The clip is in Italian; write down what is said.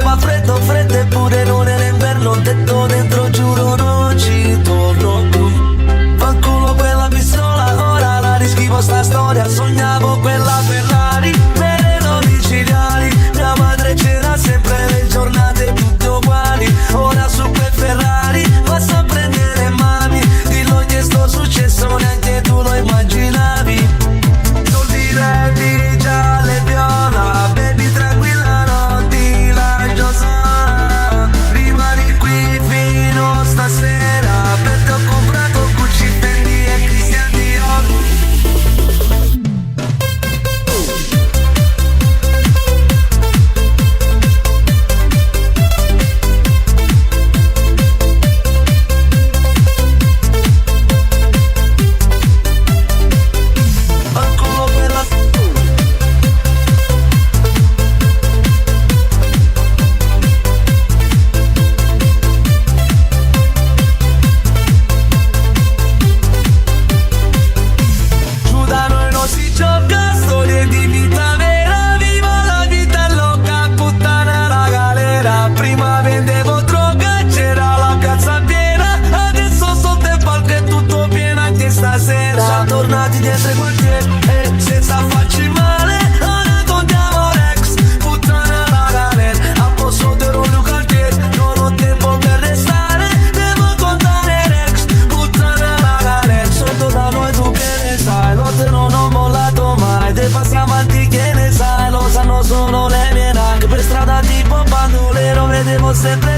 fa freddo, freddo eppure non era inverno. Ho detto dentro, giuro non ci torno più. Fanculo quella pistola, ora la riscrivo sta storia. Sognavo quella Ferrari, bene domiciliari. Mia madre c'era sempre le giornate tutte uguali. Ora su quel Ferrari passo a prendere mami. Dillo che sto successo, neanche tu lo immaginavi. Soldi redditi, gialle, viola. Baby tranquilla, non ti lascio sola. Rimani qui fino stasera, perché ho comprato Gucci, Fendi e Christian Dior. Fanculo quella giù da noi non si gioca, storie di vita vera. Vivo la vita loca, puttana la galera. Prima vendevo droga, c'era la piazza piena. Adesso sotto il palco è tutto pieno anche stasera. Siamo tornati dietro i quartieri e senza farci male. Ora contiamo l'ex, puttana la galera. A posto di un quartiere, non ho tempo per restare. Devo contare l'ex, puttana la galera. Sotto da noi tu che ne sai, l'altro non ho mollato mai. Te passi avanti che ne sai, lo sanno solo le mie nag. Per strada tipo bandolero vedevo sempre